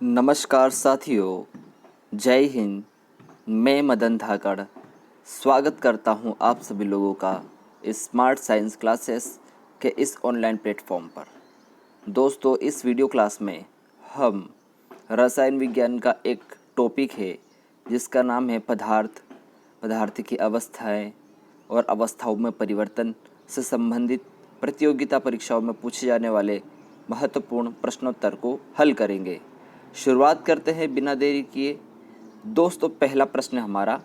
नमस्कार साथियों, जय हिंद। मैं मदन धाकड़ स्वागत करता हूं आप सभी लोगों का स्मार्ट साइंस क्लासेस के इस ऑनलाइन प्लेटफॉर्म पर। दोस्तों, इस वीडियो क्लास में हम रसायन विज्ञान का एक टॉपिक है जिसका नाम है पदार्थ की अवस्थाएं और अवस्थाओं में परिवर्तन से संबंधित प्रतियोगिता परीक्षाओं में पूछे जाने वाले महत्वपूर्ण प्रश्नोत्तर को हल करेंगे। शुरुआत करते हैं बिना देरी किए। दोस्तों, पहला प्रश्न हमारा,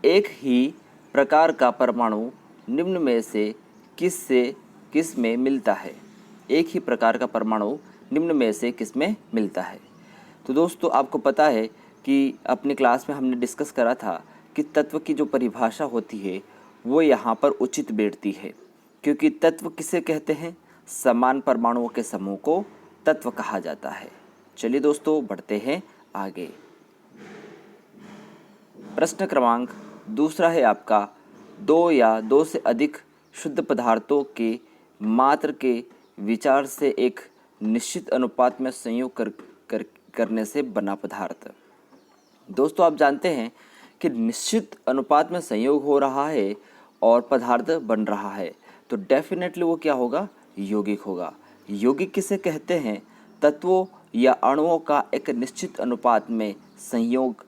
एक ही प्रकार का परमाणु निम्न में से किस में मिलता है? एक ही प्रकार का परमाणु निम्न में से किस में मिलता है? तो दोस्तों, आपको पता है कि अपनी क्लास में हमने डिस्कस करा था कि तत्व की जो परिभाषा होती है वो यहाँ पर उचित बैठती है, क्योंकि तत्व किसे कहते हैं? समान परमाणुओं के समूह को तत्व कहा जाता है। चलिए दोस्तों, बढ़ते हैं आगे। प्रश्न क्रमांक दूसरा है आपका, दो या दो से अधिक शुद्ध पदार्थों के मात्र के विचार से एक निश्चित अनुपात में संयोग करने से बना पदार्थ। दोस्तों, आप जानते हैं कि निश्चित अनुपात में संयोग हो रहा है और पदार्थ बन रहा है, तो डेफिनेटली वो क्या होगा? यौगिक होगा। यौगिक किसे कहते हैं? तत्वों या अणुओं का एक निश्चित अनुपात में संयोग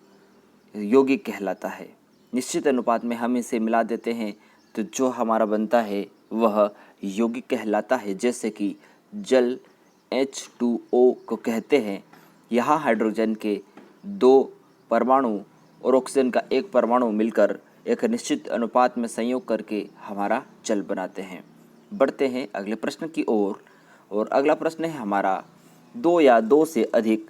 यौगिक कहलाता है। निश्चित अनुपात में हम इसे मिला देते हैं तो जो हमारा बनता है वह यौगिक कहलाता है। जैसे कि जल H2O को कहते हैं। यहाँ हाइड्रोजन के दो परमाणु और ऑक्सीजन का एक परमाणु मिलकर एक निश्चित अनुपात में संयोग करके हमारा जल बनाते हैं। बढ़ते हैं अगले प्रश्न की ओर। और अगला प्रश्न है हमारा, दो या दो से अधिक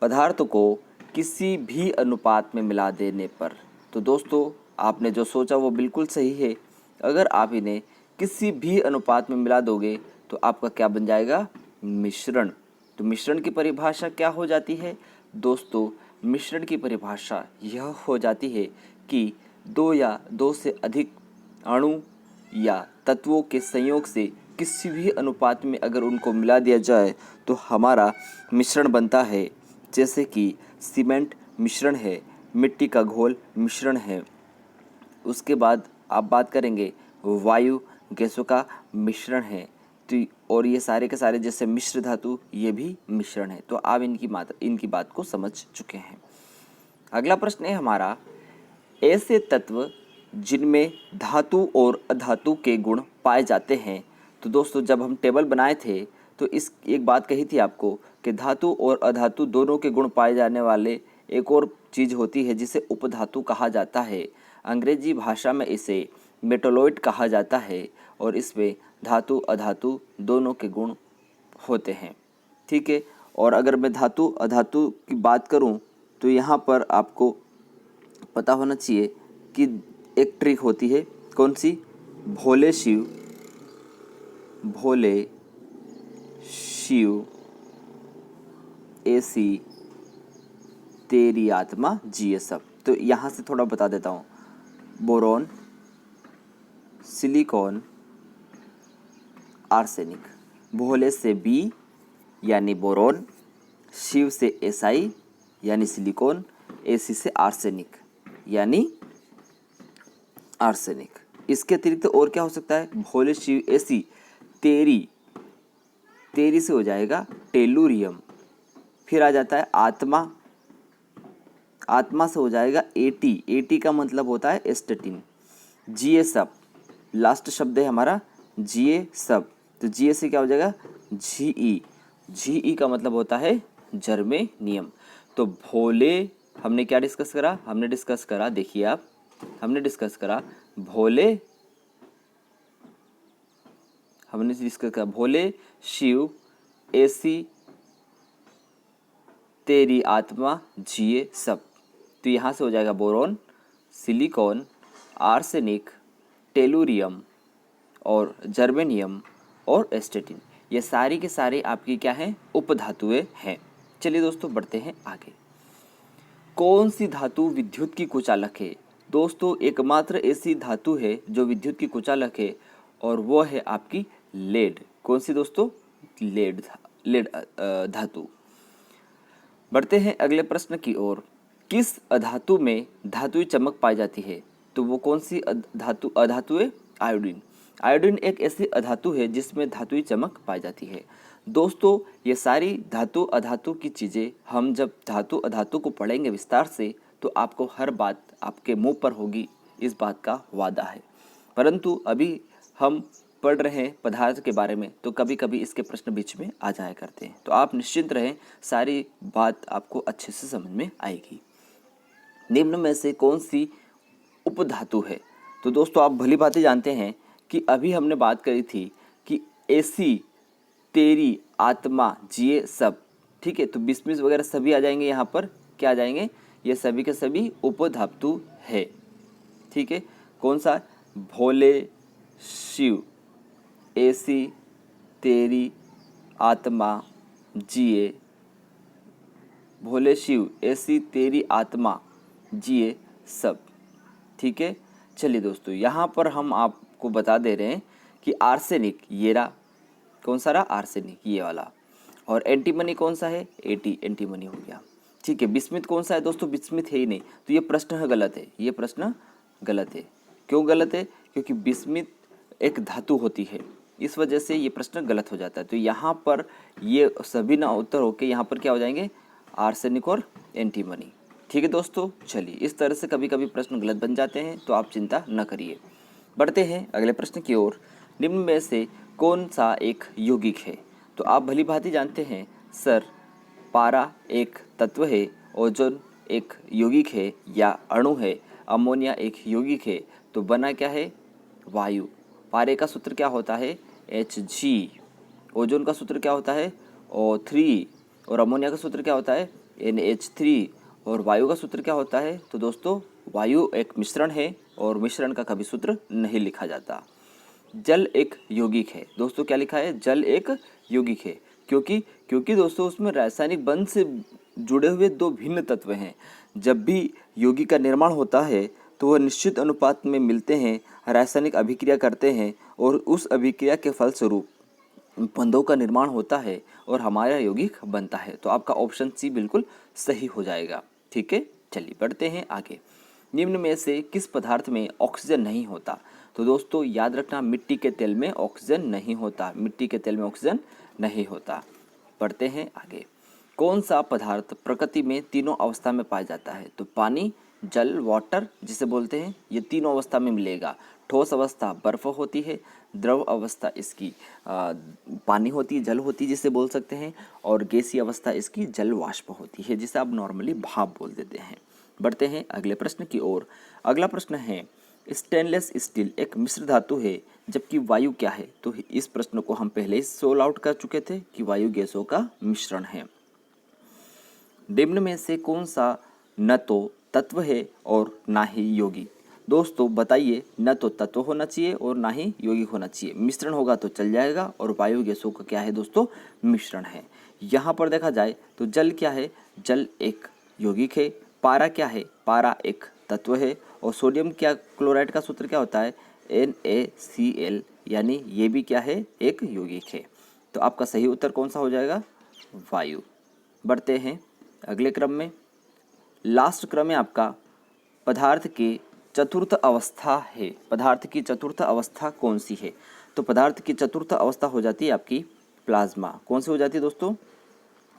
पदार्थों को किसी भी अनुपात में मिला देने पर। तो दोस्तों, आपने जो सोचा वो बिल्कुल सही है। अगर आप इन्हें किसी भी अनुपात में मिला दोगे तो आपका क्या बन जाएगा? मिश्रण। तो मिश्रण की परिभाषा क्या हो जाती है? दोस्तों, मिश्रण की परिभाषा यह हो जाती है कि दो या दो से अधिक अणु या तत्वों के संयोग से किसी भी अनुपात में अगर उनको मिला दिया जाए तो हमारा मिश्रण बनता है। जैसे कि सीमेंट मिश्रण है, मिट्टी का घोल मिश्रण है। उसके बाद आप बात करेंगे वायु गैसों का मिश्रण है। तो और ये सारे के सारे जैसे मिश्र धातु, ये भी मिश्रण है। तो आप इनकी बात को समझ चुके हैं। अगला प्रश्न है हमारा, ऐसे तत्व जिनमें धातु और अधातु के गुण पाए जाते हैं। तो दोस्तों, जब हम टेबल बनाए थे तो इस एक बात कही थी आपको कि धातु और अधातु दोनों के गुण पाए जाने वाले एक और चीज़ होती है जिसे उपधातु कहा जाता है। अंग्रेजी भाषा में इसे मेटोलॉइड कहा जाता है और इसमें धातु अधातु दोनों के गुण होते हैं। ठीक है। और अगर मैं धातु अधातु की बात करूं तो यहाँ पर आपको पता होना चाहिए कि एक ट्रिक होती है। कौन सी? भोले शिव ऐसी तेरी आत्मा जिए सब। तो यहाँ से थोड़ा बता देता हूँ। Boron, silicon, arsenic. भोले से बी यानी बोरॉन, शिव से एसआई यानी सिलिकॉन, एसी से आर्सेनिक यानी आर्सेनिक। इसके अतिरिक्त और क्या हो सकता है? भोले शिव एसी तेरी से हो जाएगा टेलुरियम। फिर आ जाता है आत्मा से हो जाएगा एटी का मतलब होता है एस्टेटिन। जीए सब, लास्ट शब्द है हमारा जीए सब। तो जीए से क्या हो जाएगा? जीई का मतलब होता है जर्मेनियम। तो भोले हमने क्या डिस्कस करा? हमने डिस्कस करा, देखिए आप, हमने डिस्कस करा भोले शिव एसी तेरी आत्मा जिए सब। तो यहाँ से हो जाएगा बोरॉन, सिलिकॉन, आर्सेनिक, टेलुरियम और जर्मेनियम और एस्टेटिन। ये सारी के सारे आपकी क्या हैं? उपधातुएं हैं। चलिए दोस्तों, बढ़ते हैं आगे। कौन सी धातु विद्युत की कुचालक है? दोस्तों, एकमात्र ऐसी धातु है जो विद्युत की कुचालक है और वो है आपकी लेड। कौन सी दोस्तों? लेड धातु। बढ़ते हैं अगले प्रश्न की ओर। किस अधातु में धातुई चमक पाई जाती है? तो वो कौन सी अधातु है? आयोडीन। आयोडीन एक ऐसी अधातु है जिसमें धातुई चमक पाई जाती है। दोस्तों, ये सारी धातु अधातु की चीज़ें हम जब धातु अधातु को पढ़ेंगे विस्तार से तो आपको हर बात आपके मुंह पर होगी, इस बात का वादा है। परंतु अभी हम पढ़ रहे हैं पदार्थ के बारे में, तो कभी कभी इसके प्रश्न बीच में आ जाया करते हैं, तो आप निश्चिंत रहें, सारी बात आपको अच्छे से समझ में आएगी। निम्न में से कौन सी उपधातु है? तो दोस्तों, आप भली भांति जानते हैं कि अभी हमने बात करी थी कि ऐसी, तेरी, आत्मा, जिए, सब, ठीक है। तो बिस्मिस वगैरह सभी आ जाएंगे यहाँ पर। क्या आ जाएंगे? ये सभी के सभी उपधातु है, ठीक है। कौन सा? भोले, शिव, ऐसी, तेरी, आत्मा, जिए, भोले, शिव, ऐसी, तेरी, आत्मा, जिए, सब, ठीक है। चलिए दोस्तों, यहाँ पर हम आपको बता दे रहे हैं कि आर्सेनिक, ये रहा, कौन सा रहा? आर्सेनिक, ये वाला। और एंटीमनी कौन सा है? एंटीमनी हो गया, ठीक है। बिस्मित कौन सा है? दोस्तों, बिस्मित है ही नहीं, तो ये प्रश्न गलत है, ये प्रश्न गलत है। क्यों गलत है? क्योंकि बिस्मित एक धातु होती है, इस वजह से ये प्रश्न गलत हो जाता है। तो यहाँ पर ये सभी ना उत्तर होके यहाँ पर क्या हो जाएंगे? आर्सेनिक और एंटीमनी, ठीक है दोस्तों। चलिए, इस तरह से कभी कभी प्रश्न गलत बन जाते हैं, तो आप चिंता न करिए। बढ़ते हैं अगले प्रश्न की ओर। निम्न में से कौन सा एक यौगिक है? तो आप भली भांति जानते हैं सर, पारा एक तत्व है, ओजोन एक यौगिक है या अणु है, अमोनिया एक यौगिक है, तो बना क्या है? वायु। पारे का सूत्र क्या होता है? Hg। ओजोन का सूत्र क्या होता है? O3। और अमोनिया का सूत्र क्या होता है? NH3। और वायु का सूत्र क्या होता है? तो दोस्तों, वायु एक मिश्रण है और मिश्रण का कभी सूत्र नहीं लिखा जाता। जल एक यौगिक है। दोस्तों, क्या लिखा है? जल एक यौगिक है। क्योंकि दोस्तों, उसमें रासायनिक बंध से जुड़े हुए दो भिन्न तत्व हैं। जब भी यौगिक का निर्माण होता है तो वह निश्चित अनुपात में मिलते हैं, रासायनिक अभिक्रिया करते हैं और उस अभिक्रिया के फलस्वरूप बंधों का निर्माण होता है और हमारा यौगिक बनता है। तो आपका ऑप्शन सी बिल्कुल सही हो जाएगा, ठीक है। चलिए, बढ़ते हैं आगे। निम्न में से किस पदार्थ में ऑक्सीजन नहीं होता? तो दोस्तों, याद रखना, मिट्टी के तेल में ऑक्सीजन नहीं होता, मिट्टी के तेल में ऑक्सीजन नहीं होता। बढ़ते हैं आगे। कौन सा पदार्थ प्रकृति में तीनों अवस्था में पाया जाता है? तो पानी, जल, वाटर जिसे बोलते हैं, ये तीनों अवस्था में मिलेगा। ठोस अवस्था बर्फ होती है, द्रव अवस्था इसकी पानी होती है, जल होती है जिसे बोल सकते हैं, और गैसीय अवस्था इसकी जल वाष्प होती है जिसे आप नॉर्मली भाप बोल देते हैं। बढ़ते हैं अगले प्रश्न की ओर। अगला प्रश्न है, स्टेनलेस स्टील एक मिश्र धातु है जबकि वायु क्या है? तो इस प्रश्न को हम पहले ही सोल्व आउट कर चुके थे कि वायु गैसों का मिश्रण है। निम्न में से कौन सा न तो तत्व है और ना ही यौगिक? दोस्तों, बताइए, न तो तत्व होना चाहिए और ना ही यौगिक होना चाहिए। मिश्रण होगा तो चल जाएगा, और वायु गैसों का क्या है दोस्तों? मिश्रण है। यहाँ पर देखा जाए तो जल क्या है? जल एक यौगिक है। पारा क्या है? पारा एक तत्व है। और सोडियम क्या क्लोराइड का सूत्र क्या होता है? NaCl, यानी ये भी क्या है? एक यौगिक है। तो आपका सही उत्तर कौन सा हो जाएगा? वायु। बढ़ते हैं अगले क्रम में। लास्ट क्रम में आपका पदार्थ की चतुर्थ अवस्था है। पदार्थ की चतुर्थ अवस्था कौन सी है? तो पदार्थ की चतुर्थ अवस्था हो जाती है आपकी प्लाज्मा। कौन सी हो जाती है दोस्तों?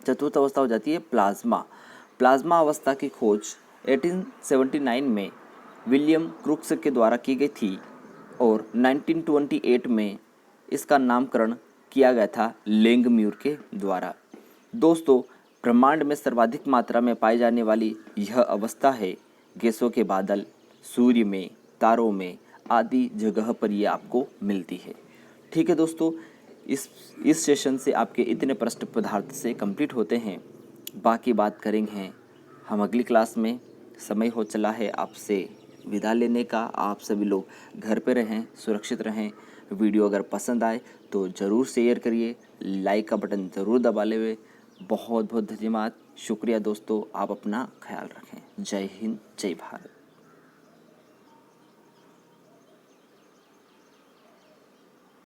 चतुर्थ अवस्था हो जाती है प्लाज्मा। प्लाज्मा अवस्था की खोज 1879 में विलियम क्रूक्स के द्वारा की गई थी और 1928 में इसका नामकरण किया गया था लेंगम्यूर के द्वारा। दोस्तों, ब्रह्मांड में सर्वाधिक मात्रा में पाई जाने वाली यह अवस्था है गैसों के बादल, सूर्य में, तारों में आदि जगह पर ये आपको मिलती है, ठीक है दोस्तों। इस सेशन से आपके इतने प्रश्न पदार्थ से कंप्लीट होते हैं। बाकी बात करेंगे हम अगली क्लास में। समय हो चला है आपसे विदा लेने का। आप सभी लोग घर पे रहें, सुरक्षित रहें। वीडियो अगर पसंद आए तो ज़रूर शेयर करिए, लाइक का बटन ज़रूर दबा लेवे। बहुत बहुत धन्यवाद, शुक्रिया दोस्तों। आप अपना ख्याल रखें। जय हिंद, जय भारत।